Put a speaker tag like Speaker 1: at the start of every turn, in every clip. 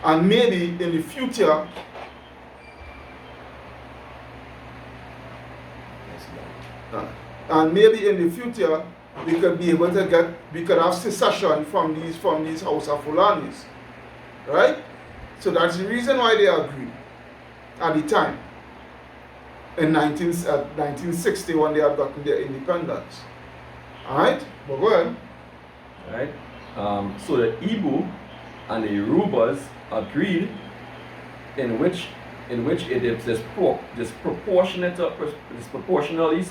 Speaker 1: And maybe in the future, we could be able to we could have secession from these House of Fulanis, right? So that's the reason why they agreed at the time in 1960 when they had gotten their independence. All right, but go ahead.
Speaker 2: Right. So the Igbo and the Yorubas agreed, in which it is disproportionately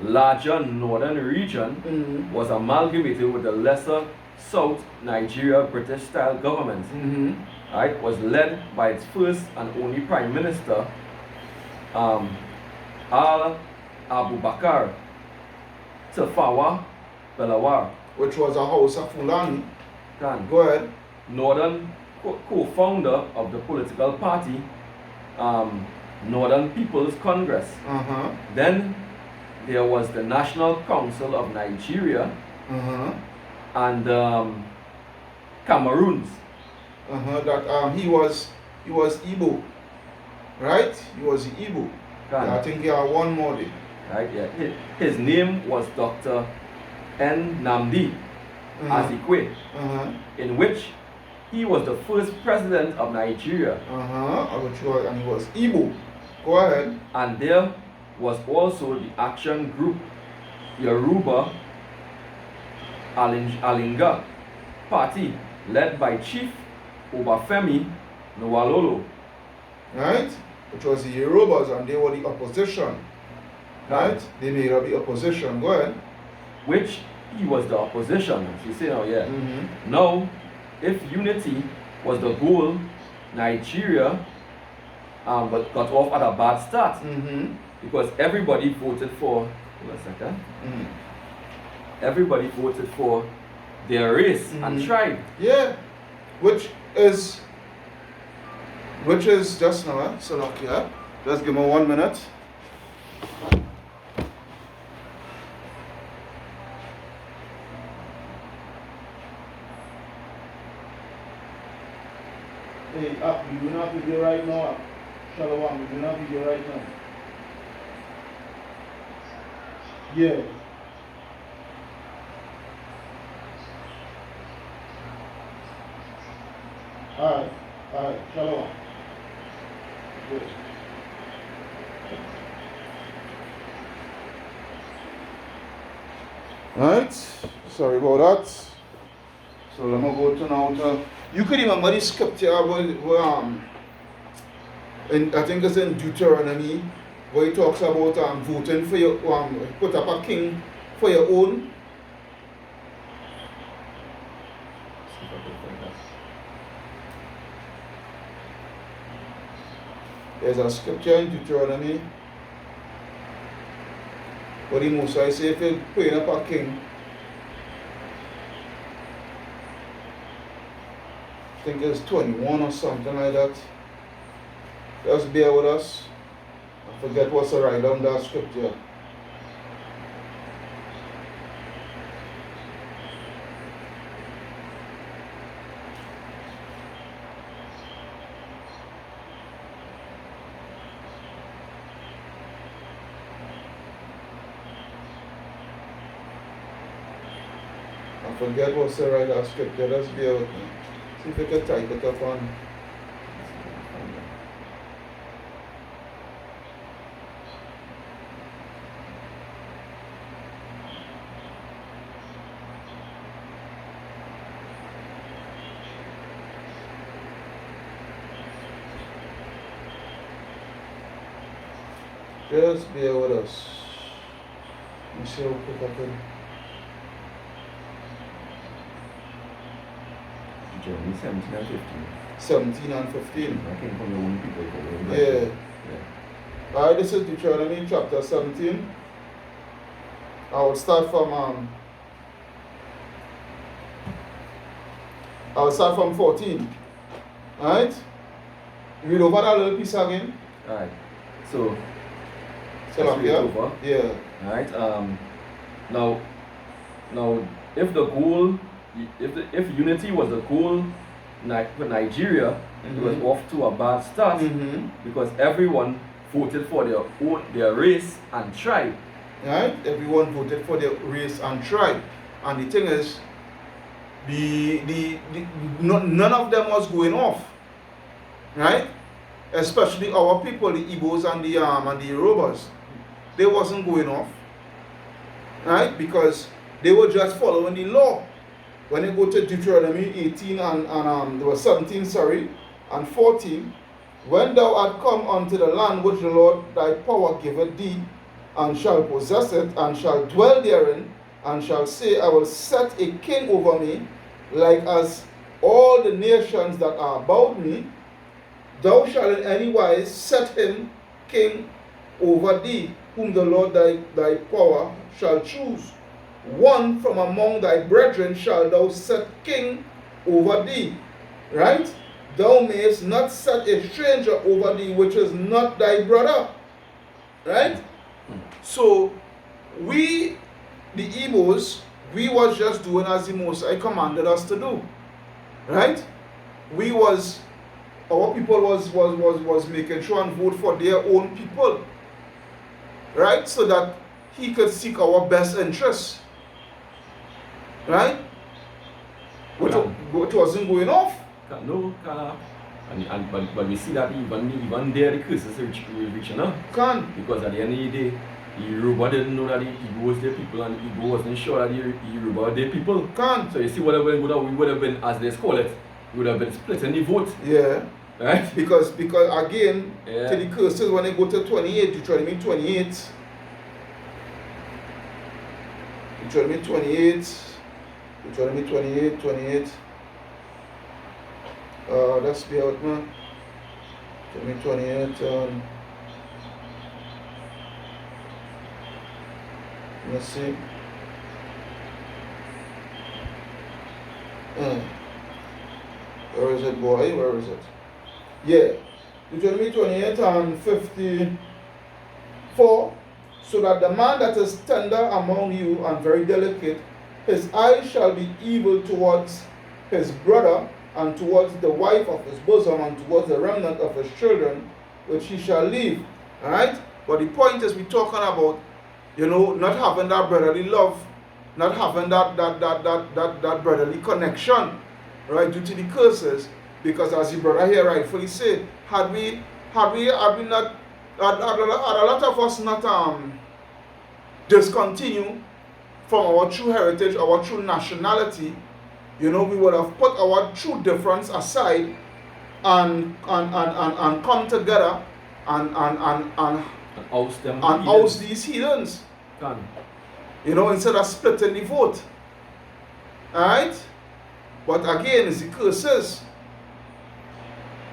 Speaker 2: larger northern region was amalgamated with the lesser South Nigeria British style government. Right, was led by its first and only Prime Minister, Al Abubakar Tafawa Balewa,
Speaker 1: which was a House of Fulani.
Speaker 2: Go ahead. Northern co-founder of the political party, Northern People's Congress. Then there was the National Council of Nigeria and Cameroons.
Speaker 1: That he was Igbo, right? He was Igbo. I think he had one more day.
Speaker 2: Right, yeah. His name was Dr. N. Namdi Azikwe, in which he was the first president of Nigeria.
Speaker 1: And he was Igbo. Go ahead.
Speaker 2: And there was also the action group Yoruba Alinga Party, led by Chief Obafemi Nwalolo.
Speaker 1: Right? Which was the Yorubas, and they were the opposition. Right? They made up the opposition. Go ahead.
Speaker 2: Which he was the opposition, as you say now, yeah. Now, if unity was the goal, Nigeria but got off at a bad start. Because everybody voted for, hold a second. Everybody voted for their race and tribe.
Speaker 1: Yeah. Which is just now, so look here. Just give me 1 minute. Hey, we do not video right now. Shalom, we do not video right now. Yeah. Alright, shalom. Good. Alright, sorry about that. So let me go to now. You could remember the scripture and I think it's in Deuteronomy, where it talks about voting for your put up a king for your own. There's a scripture in Deuteronomy where the Mosai say if you're putting up a king, I think it's 21 or something like that. Just bear with us. I forget what's right on that scripture. I forget what's right on scripture. Just bear with me. See if you can type it up on. Just bear with us. Let me see how quick I can.
Speaker 2: Jeremy 17 and 15.
Speaker 1: 17 and 15.
Speaker 2: I came from the own people.
Speaker 1: Yeah. Alright, this is Deuteronomy chapter 17. I will start from 14. Alright? Read over that little piece again.
Speaker 2: Alright. So
Speaker 1: let's read
Speaker 2: over.
Speaker 1: Yeah.
Speaker 2: Alright. Now if the goal if unity was the goal, for Nigeria, it was off to a bad start because everyone voted for their race and tribe.
Speaker 1: Right? Everyone voted for their race and tribe. And the thing is, none of them was going off. Right? Especially our people, the Igbos and the Yorubas. They wasn't going off. Right? Because they were just following the law. When you go to Deuteronomy 18 and there was 17, and 14, when thou art come unto the land which the Lord thy power giveth thee, and shall possess it, and shall dwell therein, and shall say, I will set a king over me, like as all the nations that are about me, thou shalt in any wise set him king over thee, whom the Lord thy power shall choose. One from among thy brethren shall thou set king over thee. Right? Thou mayest not set a stranger over thee, which is not thy brother. Right? So, we, the Igbos, we was just doing as the Most High commanded us to do. Right? Our people was making sure and vote for their own people. Right? So that he could seek our best interests. Right? Which wasn't going off.
Speaker 2: No, but we see that even there the curses are reaching up. Because at the end of the day, the Yoruba didn't know that the Igbo was their people, and the Igbo wasn't sure that the Yoruba were their people. So you see, we would have been, as they call it, we would have been splitting the vote.
Speaker 1: Yeah.
Speaker 2: Right?
Speaker 1: Because again, to the curses when they go to 28, Deuteronomy 28. Deuteronomy 28. Let's be out now. Deuteronomy 28. Let's see. Where is it, boy? Where is it? Yeah. Deuteronomy 28 and 54. So that the man that is tender among you and very delicate, his eyes shall be evil towards his brother, and towards the wife of his bosom, and towards the remnant of his children, which he shall leave. Alright? But the point is, we're talking about, not having that brotherly love, not having that brotherly connection, right, due to the curses. Because as the brother here rightfully said, had a lot of us not discontinue from our true heritage, our true nationality, we would have put our true difference aside and come together and oust these heathens. Instead of splitting the vote. Alright? But again, it's the curses.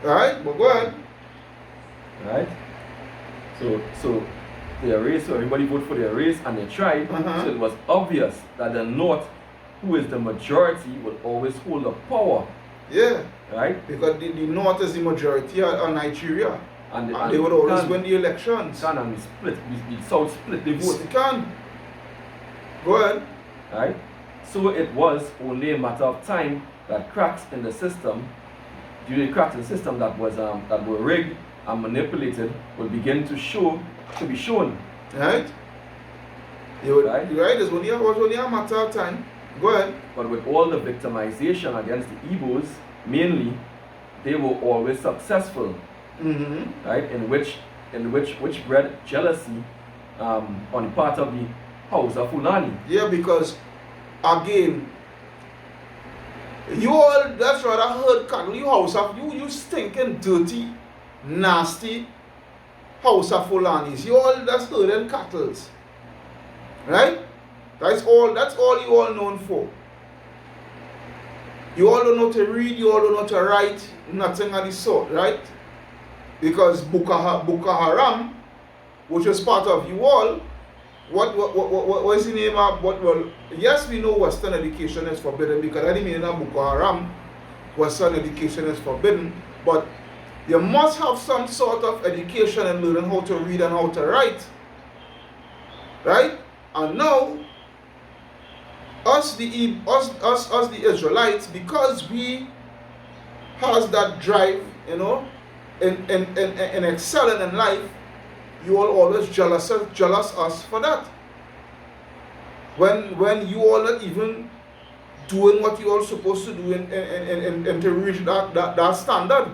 Speaker 1: Alright? But go ahead.
Speaker 2: Right? So their race, so everybody voted for their race and their tribe. So it was obvious that the North, who is the majority, will always hold the power.
Speaker 1: Yeah.
Speaker 2: Right?
Speaker 1: Because the North is the majority of Nigeria. And they would always win the elections.
Speaker 2: And the South split the vote.
Speaker 1: They can. Go ahead.
Speaker 2: Right? So it was only a matter of time that cracks in the system, due to the cracks in the system that were rigged and manipulated, would begin to be shown.
Speaker 1: Right? You're right. It was only a matter of time. Go ahead.
Speaker 2: But with all the victimization against the Igbos, mainly, they were always successful. Right? In which bred jealousy on the part of the House of Fulani.
Speaker 1: Yeah, because again, that's right, I heard cattle, you stinking, dirty, nasty House of Fulanis. You all that's herding cattle. Right? That's all you all known for. You all don't know to read, you all don't know to write, nothing of the sort, right? Because Boko Haram, which is part of you all, what is the name of yes, we know Western education is forbidden, because I didn't mean that Boko Haram, Western education is forbidden, but you must have some sort of education and learning how to read and how to write. Right? And now us the Israelites, because we has that drive, in excelling in life, you all always jealous us for that. When you all not even doing what you all supposed to do and to reach that standard.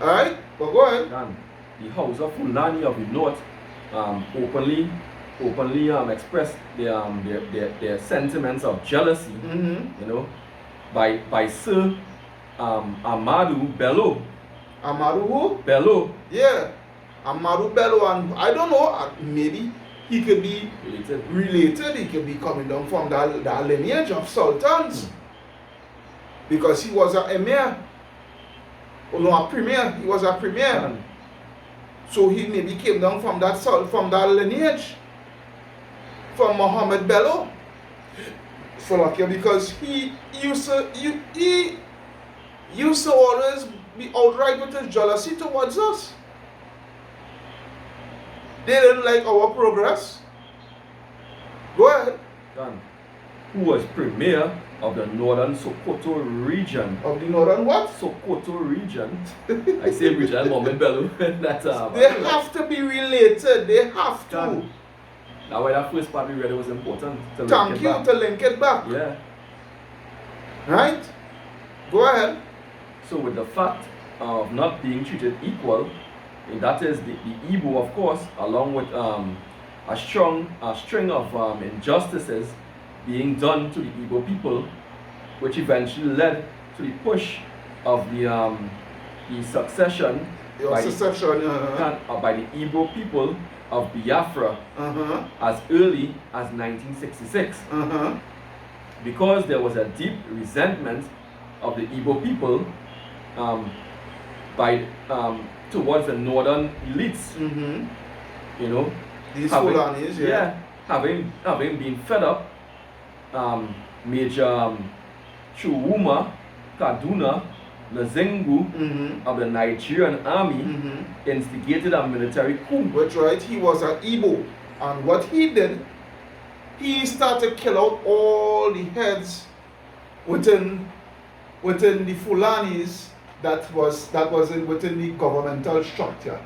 Speaker 1: Alright? But go ahead.
Speaker 2: And the House of Fulani of the North openly expressed their sentiments of jealousy, by Sir Amadou Bello.
Speaker 1: Amadou who?
Speaker 2: Bello.
Speaker 1: Yeah. Amadou Bello, and I don't know, maybe he could be related, he could be coming down from that lineage of sultans. Because he was an emir. Oh no, a premier. He was a premier. So he maybe came down from that lineage. From Mohammed Bello. Because he used to always be outright with his jealousy towards us. They didn't like our progress. Go ahead.
Speaker 2: Who was premier of the northern Sokoto region.
Speaker 1: Of the northern what?
Speaker 2: Sokoto region. I say region, Mohammed Bello. That's
Speaker 1: they have to be related. They have to.
Speaker 2: Now why that first part we read was important.
Speaker 1: To link it back.
Speaker 2: Yeah.
Speaker 1: Right? Go ahead.
Speaker 2: So with the fact of not being treated equal, that is the Igbo, of course, along with a string of injustices being done to the Igbo people, which eventually led to the push of the succession by the Igbo people of Biafra as early as 1966. Because there was a deep resentment of the Igbo people towards the northern elites,
Speaker 1: these Fulanis,
Speaker 2: having been fed up, Major Chuwuma Kaduna Nzengu of the Nigerian army instigated a military coup.
Speaker 1: That's right, he was an Igbo, and what he did, he started to kill out all the heads within the Fulanis that was within the governmental structure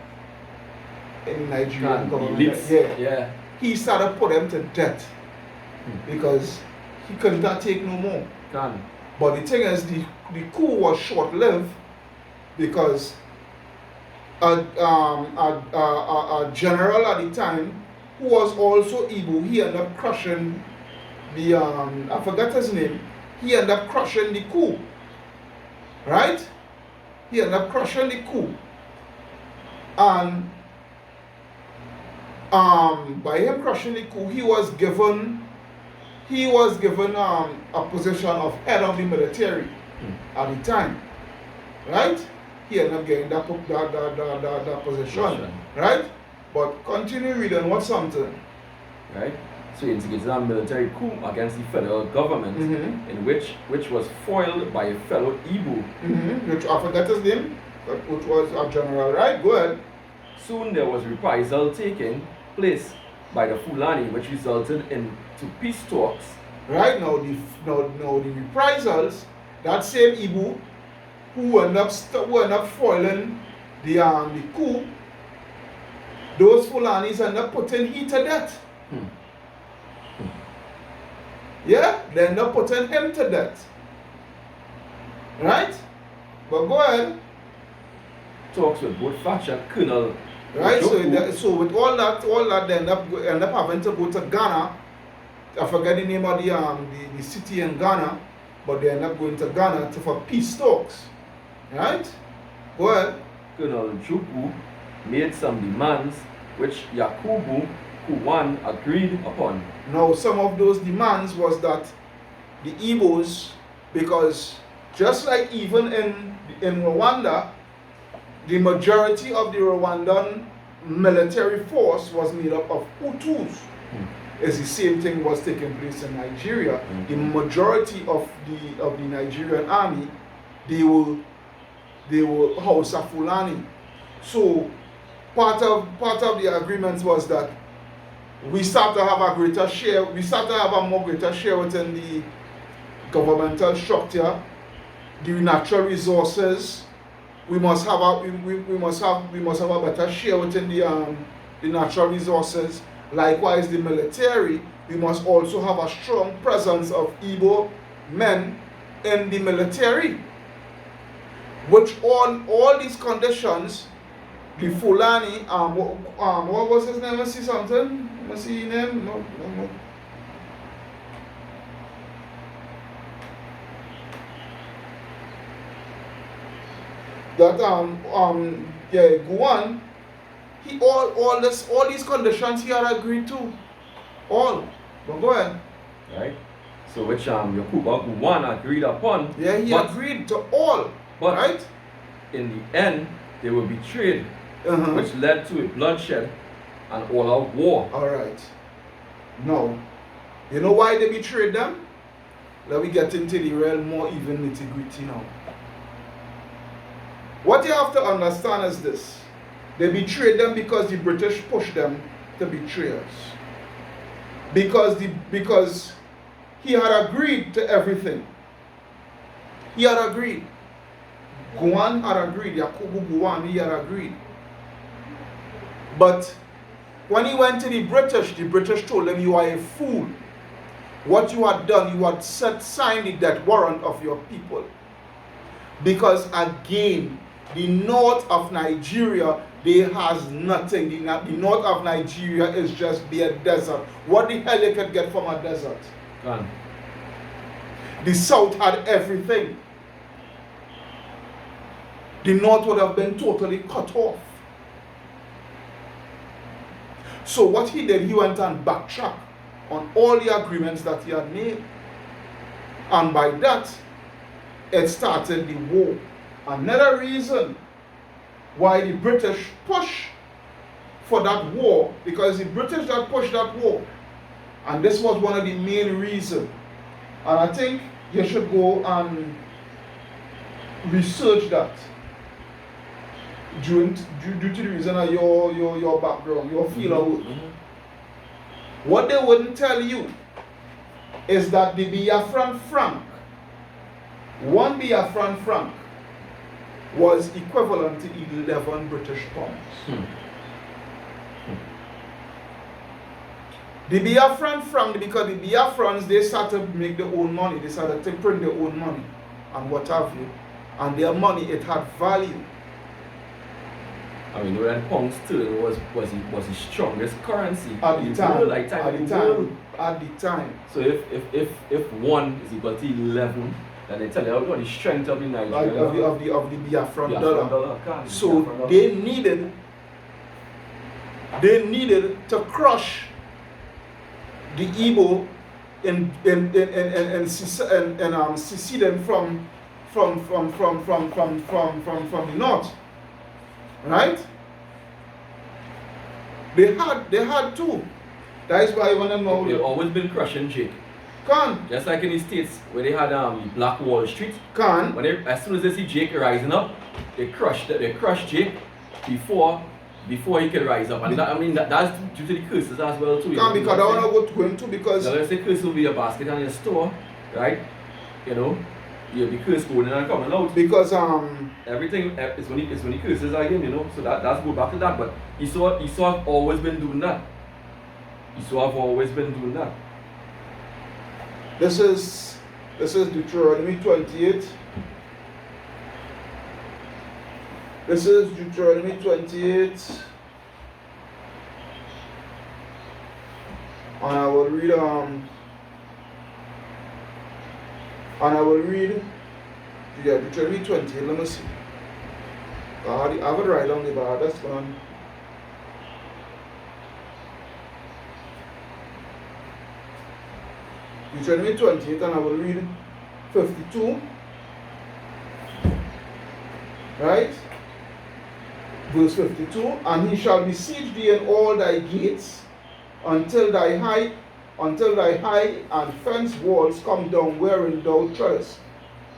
Speaker 1: in Nigerian government.
Speaker 2: Yeah.
Speaker 1: He started put them to death because he couldn't take no more. But the thing is, the coup was short-lived because a general at the time who was also Igbo, he ended up crushing the I forgot his name. He ended up crushing the coup. Right? He ended up crushing the coup. And by him crushing the coup, he was given a position of head of the military at the time. Right? He ended up getting that position. Right? But continue reading what's something.
Speaker 2: Right? So he instigated a military coup against the federal government, in which was foiled by a fellow Igbo.
Speaker 1: Which I forgot his name, which was a general, right? Go ahead.
Speaker 2: Soon there was reprisal taking place by the Fulani, which resulted into peace talks.
Speaker 1: Right now, the reprisals, that same Igbo who ended up foiling the coup, those Fulanis ended up putting he to death. Yeah, they end up putting him to death. Right? But go ahead.
Speaker 2: Talks with both faction Colonel.
Speaker 1: Right, so with all that they end up having to go to Ghana. I forget the name of the city in Ghana, but they end up going to Ghana for peace talks. Right? Go ahead.
Speaker 2: Colonel Chukwu made some demands which Yakubu Kuwan agreed upon.
Speaker 1: Now, some of those demands was that the Igbos, because just like even in Rwanda, the majority of the Rwandan military force was made up of Hutus. It's the same thing was taking place in Nigeria. The majority of the Nigerian army, they were Hausa Fulani. So part of the agreements was that we start to have a greater share, we start to have a more greater share within the governmental structure, the natural resources. We must have a better share within the natural resources. Likewise, the military, we must also have a strong presence of Igbo men in the military. Which all these conditions, the Fulani, what was his name? Let me see something. Let me see his name. No. That Guan, he all these conditions he had agreed to. All. But go ahead.
Speaker 2: Right? So which Yakuba Guan agreed upon.
Speaker 1: Yeah, he agreed to all.
Speaker 2: But
Speaker 1: right?
Speaker 2: In the end, they were betrayed, which led to a bloodshed and all-out war.
Speaker 1: Alright. Now, you know why they betrayed them? Let me get into the real more even nitty-gritty now. What you have to understand is this. They betrayed them because the British pushed them to betray us. Because he had agreed to everything. He had agreed. Guan had agreed. Yakubu Guan, he had agreed. But when he went to the British told him, you are a fool. What you had done, you had signed the death warrant of your people. Because again, the north of Nigeria, they has nothing. The north of Nigeria is just bare desert. What the hell you could get from a desert?
Speaker 2: Gone.
Speaker 1: The south had everything. The north would have been totally cut off. So what he did, he went and backtracked on all the agreements that he had made. And by that, it started the war. Another reason why the British pushed for that war, because the British that pushed that war. And this was one of the main reasons. And I think you should go and research that. Due to the reason of your background, your field of work. What they wouldn't tell you is that the Biafran franc, one Biafran franc, was equivalent to 11 British pounds. The Biafran franc, because the Biafrans, they started to make their own money, they started to print their own money and what have you. And their money, it had value.
Speaker 2: I mean, the pound sterling was the strongest currency
Speaker 1: at the time. At the time.
Speaker 2: So if 1 is equal to 11, then they tell you about the strength of the Nigerian
Speaker 1: of the Biafran dollar. So they needed to crush the Igbo and secede them from the north. Right? They had to. That is why I want to know.
Speaker 2: They've always been crushing Jake. Just like in the States where they had Black Wall Street. As soon as they see Jake rising up, they crush Jake before he can rise up. And that's due to the curses as well too.
Speaker 1: Because I don't know what going to because
Speaker 2: let's say curse will be a basket on your store, right? You know. Yeah, because going in and coming out.
Speaker 1: Because
Speaker 2: everything is when he curses again, you know. So that's go back to that. But Esau have always been doing that.
Speaker 1: This is Deuteronomy 28. This is Deuteronomy 28. And I will read Deuteronomy 20. Let me see. I have it right on the bar. That's one. Deuteronomy 28, and I will read 52. Right? Verse 52. And he shall besiege thee in all thy gates until thy high and fenced walls come down wherein thou treadest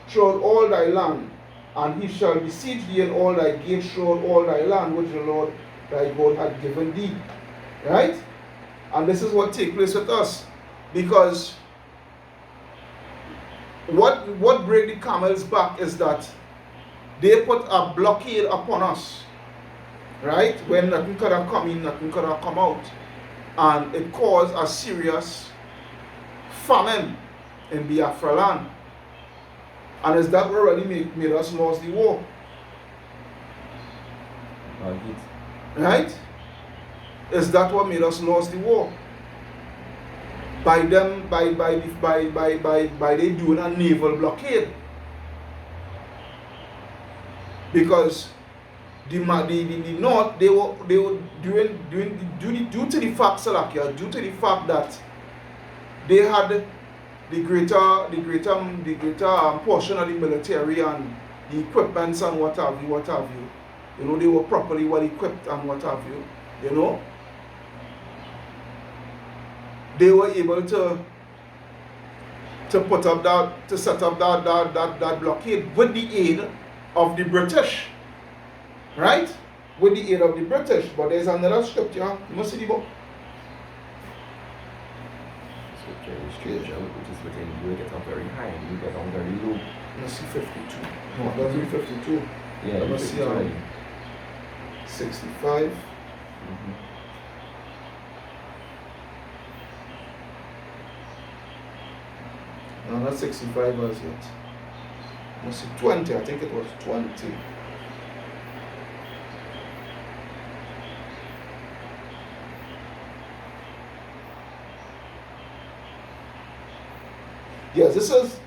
Speaker 1: throughout all thy land, and he shall besiege thee in all thy gates throughout all thy land which the Lord thy God had given thee. Right? And this is what takes place with us, because what break the camel's back is that they put a blockade upon us, right? When nothing could have come in, nothing could have come out, and it caused a serious famine in Biafra land. And is that what already made us lose the war? Right? Is that what made us lose the war? By they doing a naval blockade. Because the North, they were doing due to the fact, Salakia, due to the fact that they had the greater portion of the military and the equipments and what have you. You know, they were properly well equipped and what have you. You know, they were able to put up to set up that blockade with the aid of the British, right? With the aid of the British. But there's another scripture. You must see the book.
Speaker 2: Scripture, which is within, you get up very high and you get down very low.
Speaker 1: Let's see 52. No, it doesn't be 52.
Speaker 2: Yeah,
Speaker 1: let's see 65. No, not 65 as yet. Let's see 20. I think it was 20. Yes, this is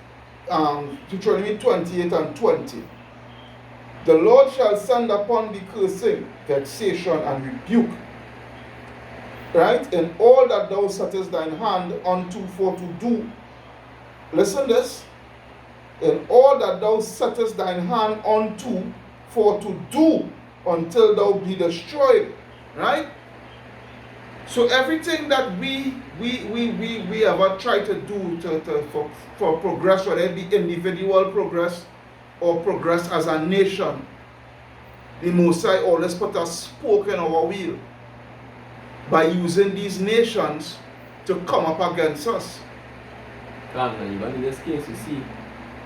Speaker 1: Deuteronomy 28 and 20. The Lord shall send upon thee cursing, vexation, and rebuke, right? In all that thou settest thine hand unto for to do. Listen this. In all that thou settest thine hand unto for to do until thou be destroyed, right? So everything that we ever try to do for progress, whether it be individual progress or progress as a nation, the Most High always put a spoke in our wheel by using these nations to come up against us.
Speaker 2: And even in this case, you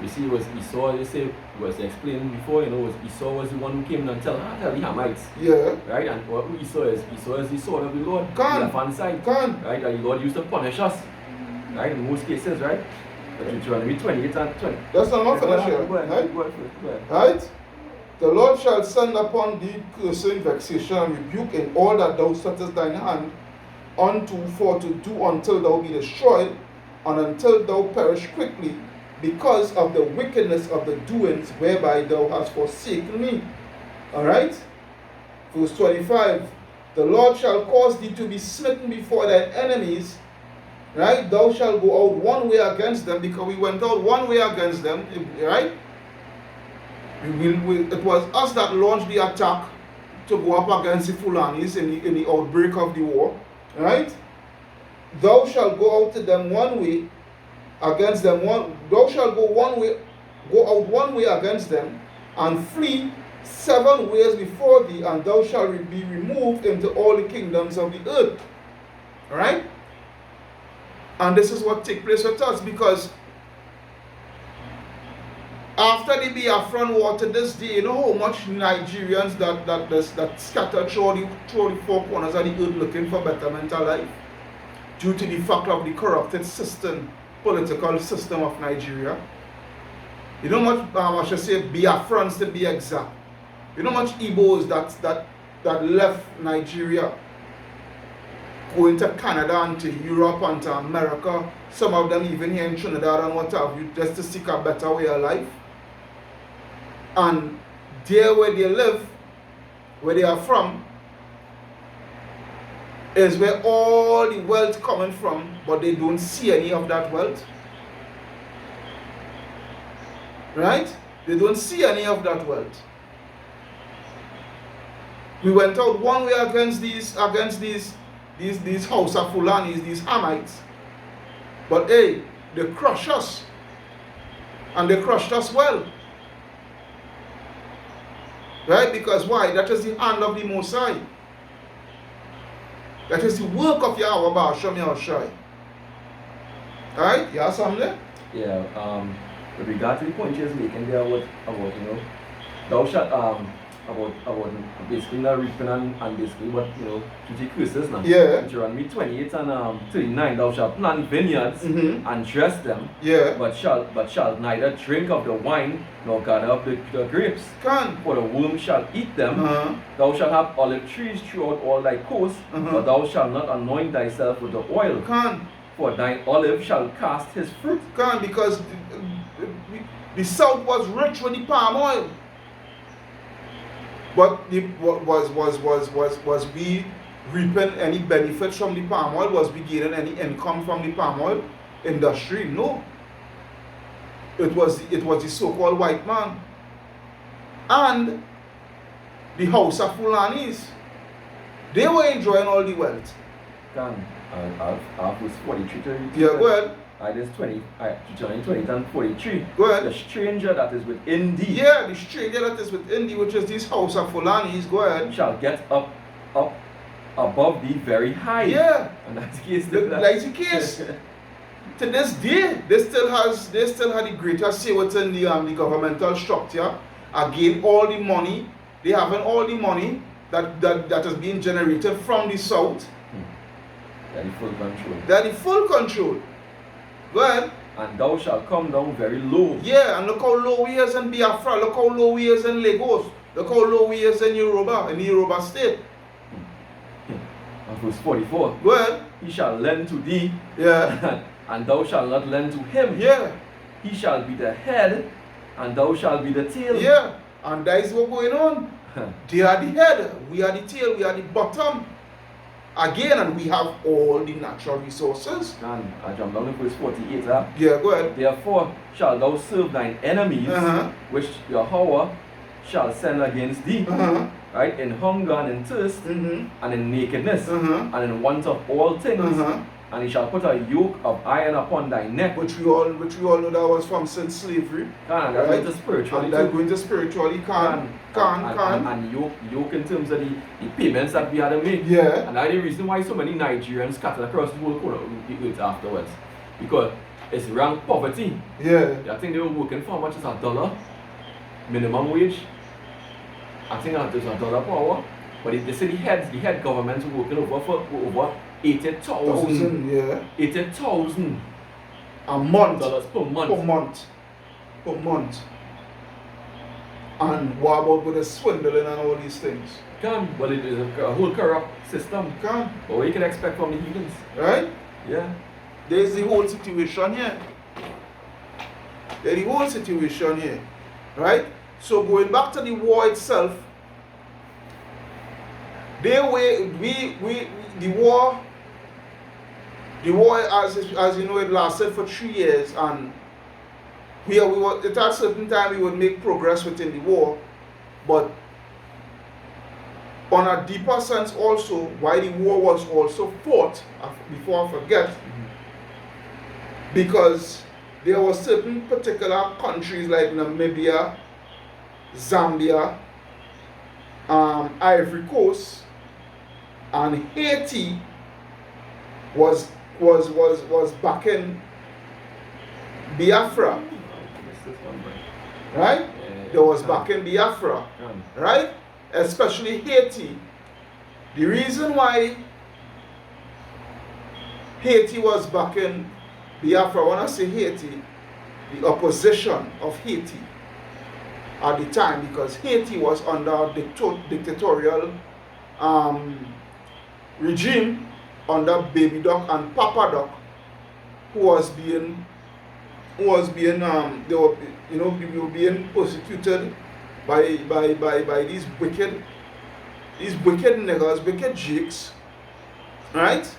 Speaker 2: see, was Esau, you say, was explained before, you know, was Esau was the one who came and tell the Hamites.
Speaker 1: Yeah.
Speaker 2: Right? And what Esau is the sword of the Lord.
Speaker 1: Can.
Speaker 2: The fan side.
Speaker 1: Can.
Speaker 2: Right? And the Lord used to punish us. Right? In most cases, right? But Deuteronomy 28 and 20.
Speaker 1: That's not finished here. Right? Right? The Lord shall send upon thee cursing, vexation, and rebuke in all that thou settest thine hand unto for to do until thou be destroyed, and until thou perish quickly, because of the wickedness of the doings whereby thou hast forsaken me. Alright? Verse 25. The Lord shall cause thee to be smitten before thine enemies. Right? Thou shalt go out one way against them, because we went out one way against them. Right? It was us that launched the attack to go up against the Fulanis in the outbreak of the war. Right? Thou shalt go out to them one way against them, thou shalt go out one way against them, and flee 7 ways before thee, and thou shalt be removed into all the kingdoms of the earth. Alright? And this is what takes place with us, because after the Biafran war to this day, you know how much Nigerians that scattered through the 4 corners of the earth looking for better mental life, due to the fact of the corrupted political system of Nigeria. You know much, I should say Biafrans to be exact. You know much Igbos that left Nigeria, going to Canada and to Europe and to America, some of them even here in Trinidad and what have you, just to seek a better way of life. And there where they live, where they are from, is where all the wealth coming from, but they don't see any of that wealth. Right? They don't see any of that wealth. We went out one way against these House of Fulanis, these Hamites. But hey, they crushed us. And they crushed us well. Right? Because why? That is the hand of the Most High. That is the work of Yahweh Ba'ashem Yahushai. Alright? You have something there?
Speaker 2: Yeah, with regard to the point she is making there about thou shalt about basically not reaping and basically what to take curses now.
Speaker 1: Yeah.
Speaker 2: Deuteronomy 28 and 39, thou shalt plant vineyards and dress them,
Speaker 1: Yeah.
Speaker 2: but shalt neither drink of the wine nor gather up the grapes.
Speaker 1: Can.
Speaker 2: For the worm shall eat them. Thou shalt have olive trees throughout all thy coasts, but thou shalt not anoint thyself with the oil.
Speaker 1: Can.
Speaker 2: For thine olive shall cast his fruit.
Speaker 1: Can, because the south was rich with the palm oil. But was we reaping any benefits from the palm oil? Was we gaining any income from the palm oil industry? No. It was the so-called white man and the house of Fulanis. They were enjoying all the wealth.
Speaker 2: Verse 43 to
Speaker 1: yeah, go ahead.
Speaker 2: This 20, Deuteronomy 20 and 43.
Speaker 1: Go ahead.
Speaker 2: The stranger that is within thee.
Speaker 1: Yeah, the stranger that is within thee, which is this house of Fulanis. Go ahead.
Speaker 2: Shall get up above thee very high.
Speaker 1: Yeah.
Speaker 2: And that's the case.
Speaker 1: That's the case. To this day, they still have the greatest say within the governmental structure. Again, all the money, they having all the money that is being generated from the south.
Speaker 2: They're the full control.
Speaker 1: They're the full control. Go ahead.
Speaker 2: And thou shalt come down very low.
Speaker 1: Yeah, and look how low we is in Biafra. Look how low we is in Lagos. Look how low we is in the Yoruba state.
Speaker 2: And verse 44.
Speaker 1: Go ahead.
Speaker 2: He shall lend to thee.
Speaker 1: Yeah.
Speaker 2: And thou shalt not lend to him.
Speaker 1: Yeah.
Speaker 2: He shall be the head, and thou shalt be the tail.
Speaker 1: Yeah. And that is what's going on. They are the head, we are the tail, we are the bottom. Again, and we have all the natural resources.
Speaker 2: And I jump down to verse 48.
Speaker 1: Yeah, go ahead.
Speaker 2: Therefore shalt thou serve thine enemies, which Yahweh shall send against thee, right? In hunger and in thirst, and in nakedness, and in want of all things. And he shall put a yoke of iron upon thy neck.
Speaker 1: Which we all know that was from since slavery.
Speaker 2: And that's going to spiritually.
Speaker 1: And that's going to spiritually
Speaker 2: and yoke in terms of the payments that we had to make.
Speaker 1: Yeah.
Speaker 2: And that's the reason why so many Nigerians scattered across the whole corner of the earth afterwards. Because it's rank poverty.
Speaker 1: Yeah.
Speaker 2: I think they were working for how much is $1 minimum wage. I think that is $1 per hour. But they say the head governments were working over 80,000.
Speaker 1: Yeah.
Speaker 2: 80,000
Speaker 1: a month.
Speaker 2: dollars per month.
Speaker 1: Per month. And what about with the swindling and all these things?
Speaker 2: Well, it is a whole corrupt system. But what you can expect from the heathens.
Speaker 1: Right?
Speaker 2: Yeah.
Speaker 1: There's the whole situation here. There's the whole situation here. Right? So going back to the war itself, the war, as you know, it lasted for 3 years, and we were at a certain time we would make progress within the war, but on a deeper sense also, why the war was also fought, before I forget, because there were certain particular countries like Namibia, Zambia, Ivory Coast, and Haiti was backing Biafra, right? There was backing Biafra, right? Especially Haiti. The reason why Haiti was backing Biafra, when I say Haiti, the opposition of Haiti at the time, because Haiti was under dictatorial regime under Baby Doc and Papa Doc, who was being they were being persecuted by these wicked niggas, wicked jigs, right?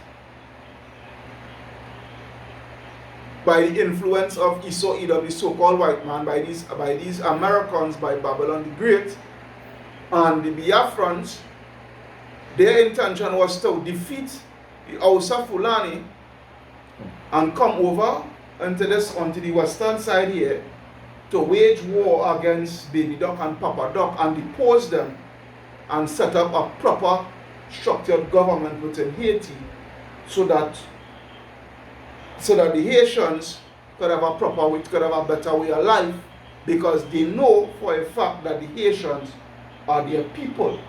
Speaker 1: By the influence of Esau Edom, the so-called white man, by these Americans, by Babylon the Great, and the Biafrans. Their intention was to defeat the Hausa Fulani and come over onto the western side here to wage war against Baby Doc and Papa Doc and depose them and set up a proper structured government within Haiti, so that the Haitians could have a proper way, could have a better way of life, because they know for a fact that the Haitians are their people.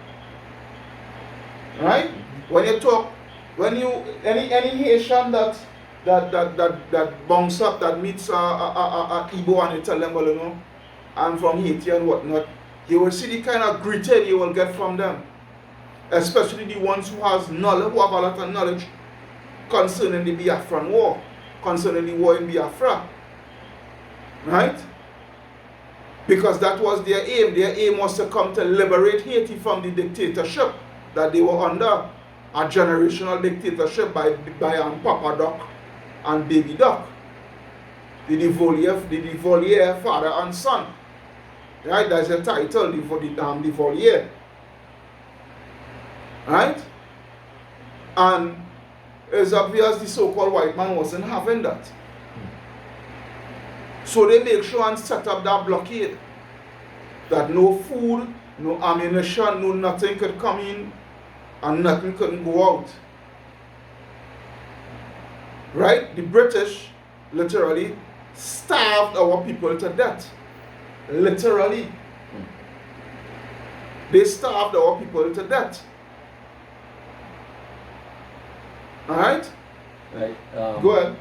Speaker 1: Right? When you talk, when you any Haitian that bunks up, that meets a Igbo, and you tell them, well, you know, I'm from Haiti and whatnot, you will see the kind of greeting you will get from them. Especially the ones who have knowledge, who have a lot of knowledge concerning the Biafran war, concerning the war in Biafra. Right? Because that was their aim. Their aim was to come to liberate Haiti from the dictatorship that they were under, a generational dictatorship by Papa Doc and Baby Doc, the Devolier father and son. Right, that's the title, the Devolier. Right? And it's obvious the so-called white man wasn't having that. So they make sure and set up that blockade, that no food, no ammunition, no nothing could come in, and nothing couldn't go out. Right? The British literally starved our people to death. Literally. They starved our people to death. Alright?
Speaker 2: Right.
Speaker 1: Go ahead.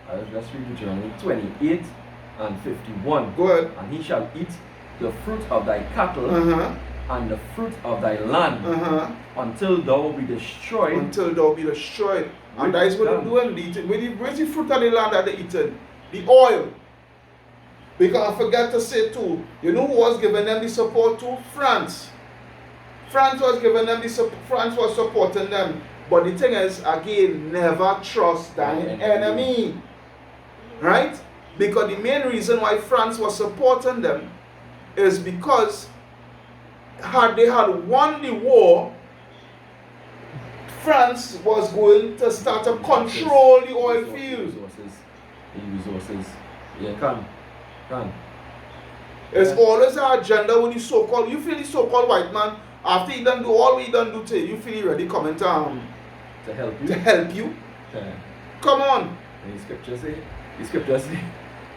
Speaker 2: I was just reading Deuteronomy 28 and 51.
Speaker 1: Go ahead.
Speaker 2: And he shall eat the fruit of thy cattle and the fruit of thy land until thou be destroyed.
Speaker 1: Until thou be destroyed. And that is what they're doing. Where's the fruit of the land that they're eating? The oil. Because I forgot to say too, you know who was giving them the support to? France. France was giving them the support. France was supporting them. But the thing is, again, never trust thine enemy. Right? Because the main reason why France was supporting them is because had they had won the war, France was going to start to control the oil fields.
Speaker 2: Resources. Yeah, can.
Speaker 1: It's always an agenda when you so-called, you feel the so-called white man, after he done do all we done do to you, feel he ready coming to
Speaker 2: help you.
Speaker 1: To help you.
Speaker 2: Yeah.
Speaker 1: Come on.
Speaker 2: And the scripture say,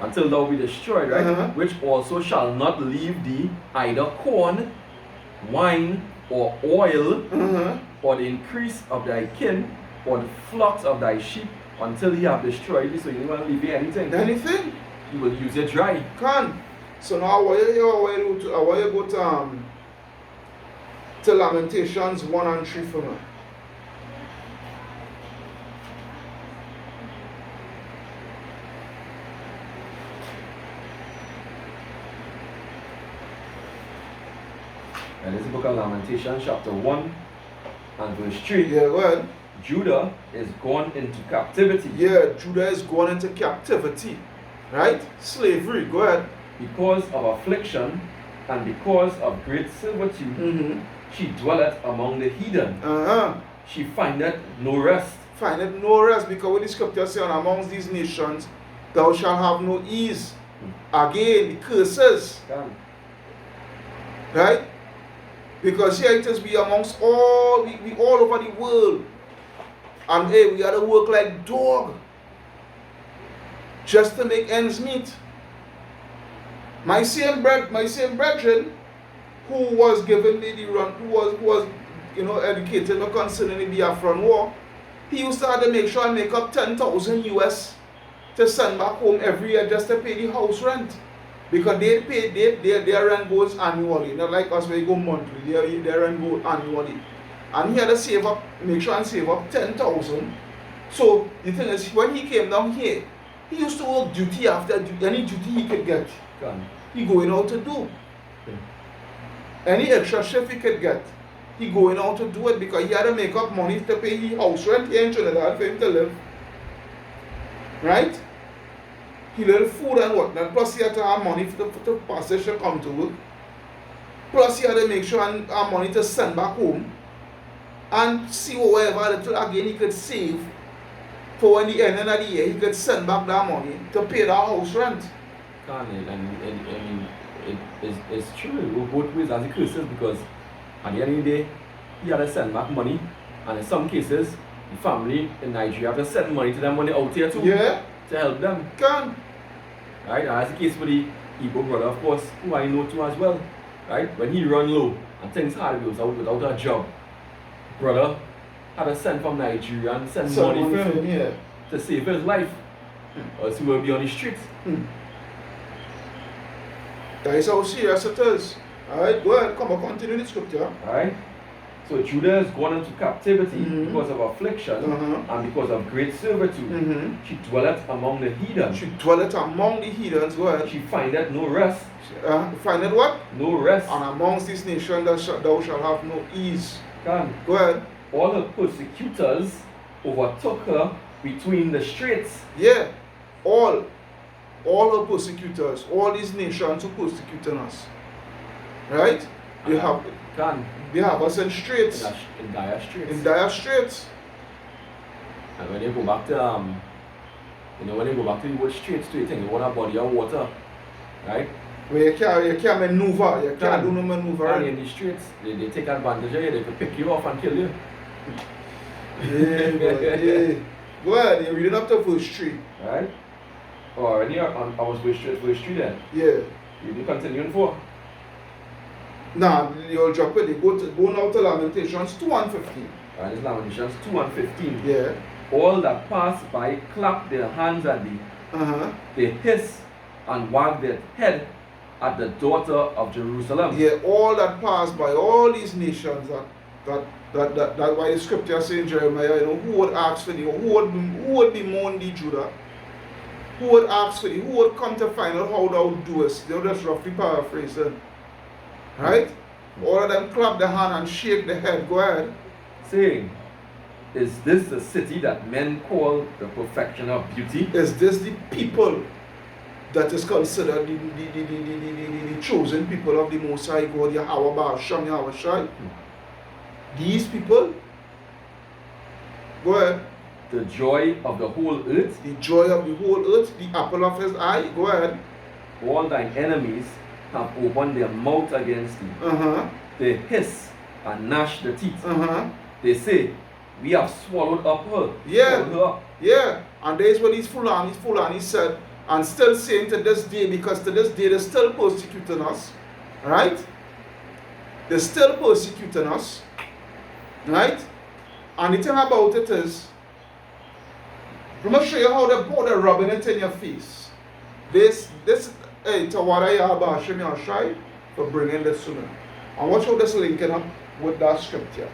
Speaker 2: until thou be destroyed, right? Which also shall not leave thee either corn, wine, or oil, or the increase of thy kin, or the flocks of thy sheep, until he have destroyed thee. So you don't want to leave you anything.
Speaker 1: Anything?
Speaker 2: He will use it dry.
Speaker 1: Can. So now I want you to go to Lamentations 1 and 3 for me.
Speaker 2: And this is the book of Lamentations, chapter 1 and verse 3.
Speaker 1: Yeah, go ahead.
Speaker 2: Judah is gone into captivity.
Speaker 1: Yeah, Judah is gone into captivity. Right? Slavery. Go ahead.
Speaker 2: Because of affliction and because of great servitude, she dwelleth among the heathen. She findeth no rest.
Speaker 1: Findeth no rest, because when the scripture says, amongst these nations, thou shalt have no ease. Again, the curses. Right? Because here it is, we amongst all, we all over the world. And hey, we gotta work like dog just to make ends meet. My same brethren who was given me the run, who was educated concerning the Biafran war, he used to have to make sure I make up 10,000 US to send back home every year just to pay the house rent. Because they pay their rent goes annually, not like us where you go monthly, their rent goes annually. And he had to save up, make sure and save up 10,000. So the thing is, when he came down here, he used to work duty after duty, any duty he could get. He going out to do. Any extra shift he could get, he going out to do it, because he had to make up money to pay his house rent here in Trinidad for him to live. Right? He little food and whatnot, plus he had to have money for the passage to come to work. Plus he had to make sure and have money to send back home. And see whatever little again he could save for when the end of the year he could send back that money to pay that house rent.
Speaker 2: And it's true both ways as the cases, because at the end of the day he had to send back money, and in some cases the family in Nigeria have to send money to them when they're out here too.
Speaker 1: Yeah.
Speaker 2: To help them. Right? And as the case for the Igbo brother, of course, who I know too as well. Right? When he run low and things hard, he was out without a job. Brother had to send from Nigeria and send money for him to save his life. Or else he will be on the streets.
Speaker 1: That is how serious it is. Alright, go ahead, come on, continue the scripture.
Speaker 2: Alright? So Judah is gone into captivity because of affliction and because of great servitude. She dwelleth among the heathen.
Speaker 1: She dwelleth among the heathens, go ahead.
Speaker 2: She findeth no rest.
Speaker 1: Findeth what?
Speaker 2: No rest.
Speaker 1: And amongst this nation thou shalt have no ease.
Speaker 2: Can.
Speaker 1: Go ahead.
Speaker 2: All her persecutors overtook her between the straits.
Speaker 1: Yeah. All her persecutors, all these nations who persecuting us. Right? They have us in straits.
Speaker 2: In dire straits.
Speaker 1: In dire straits.
Speaker 2: And when you go back to when you go back to the word straits too, you think you want a body of water. Right?
Speaker 1: Where you can't maneuver, you can't do no maneuver.
Speaker 2: And in the streets, they take advantage of you, they can pick you off and kill you.
Speaker 1: Yeah. Go ahead, you're reading up to verse 3.
Speaker 2: Right? Oh, already I was verse 3 then.
Speaker 1: Yeah.
Speaker 2: You be continuing for?
Speaker 1: Nah, you'll drop it. Go now to Lamentations 2 and 15.
Speaker 2: This is Lamentations 2 and 15.
Speaker 1: Yeah.
Speaker 2: All that pass by clap their hands at thee. They hiss and wag their head at the daughter of Jerusalem.
Speaker 1: Yeah, all that pass by, all these nations that why the scripture says in Jeremiah, you know, who would ask for thee, or who would bemoan thee, Judah? Who would ask for thee? Who would come to find out how thou doest? They'll just roughly paraphrase it. Right? All of them clap the hand and shake the head. Go ahead.
Speaker 2: Saying, is this the city that men call the perfection of beauty?
Speaker 1: Is this the people that is considered the chosen people of the Most High God, Yahweh Baal Shem Yahweh Shai? These people? Go ahead.
Speaker 2: The joy of the whole earth.
Speaker 1: The joy of the whole earth, the apple of his eye. Go ahead.
Speaker 2: All thine enemies have opened their mouth against thee. They hiss and gnash the teeth. They say, we have swallowed up her.
Speaker 1: Yeah.
Speaker 2: Swallowed her up.
Speaker 1: Yeah. And that is what these Fulani said, and still saying to this day, because to this day they're still persecuting us. Right? They're still persecuting us. Right? And the thing about it is, I'm going to show you how they're rubbing it in your face. This hey, Tawara Yahweh Hashem Yahshai for bringing this to me. And watch how this linking up with that scripture.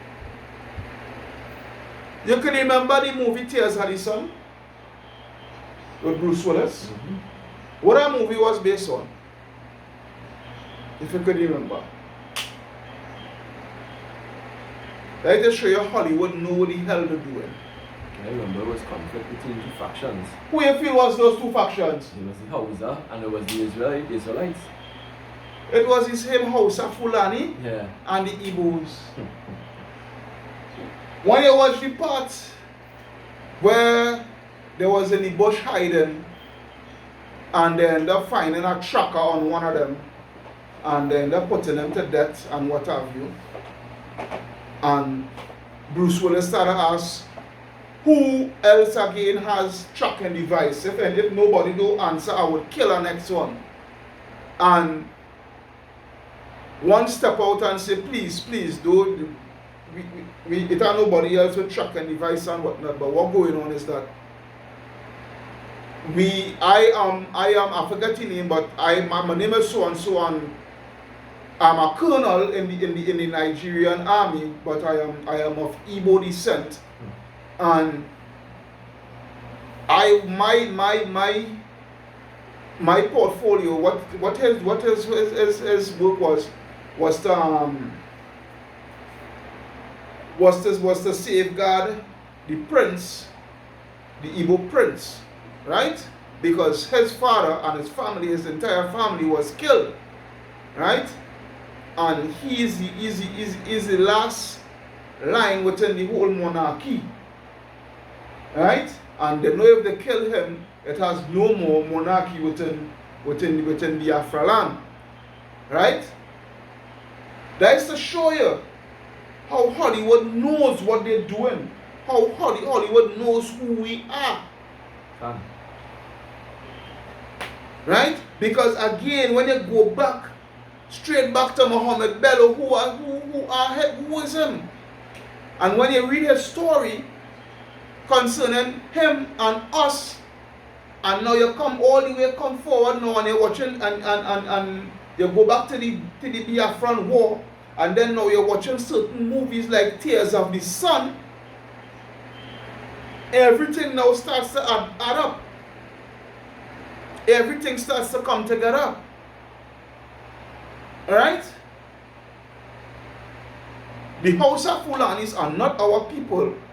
Speaker 1: You can remember the movie Tears Had the Sun with Bruce Willis? What that movie was based on? If you could remember. Let me just show you Hollywood know what the hell they're doing.
Speaker 2: I remember it was conflict between two factions.
Speaker 1: Who you feel was those two factions?
Speaker 2: It was the Hausa and it was the Israelites.
Speaker 1: It was the same Hausa Fulani
Speaker 2: Yeah.
Speaker 1: and the Igbos. When you watch the part where there was in the bush hiding and then they're finding a tracker on one of them and then they're putting them to death and what have you, and Bruce Willis started to ask who else again has tracking device. If nobody do answer, I would kill the next one. And one step out and say, please do. It ain't nobody else with tracking device and whatnot. But what going on is that I forget the name, but my name is so and so, and I'm a colonel in the Nigerian army, but I am of Igbo descent. And my portfolio, what his work was to safeguard the prince, the Igbo prince, right? Because his father and his family, his entire family was killed, right? And he is the last line within the whole monarchy. Right? And they know if they kill him, it has no more monarchy within Biafra land. Right? That is to show you how Hollywood knows what they're doing. How Hollywood knows who we are. Right? Because again, when you go back, straight back to Muhammad Bello, who is him? And when you read his story concerning him and us, and now you come all the way come forward now and you're watching and you go back to the Biafran war, and then now you're watching certain movies like Tears of the Sun, everything now starts to add up. Everything starts to come together. Alright? The Hausa Fulanis are not our people.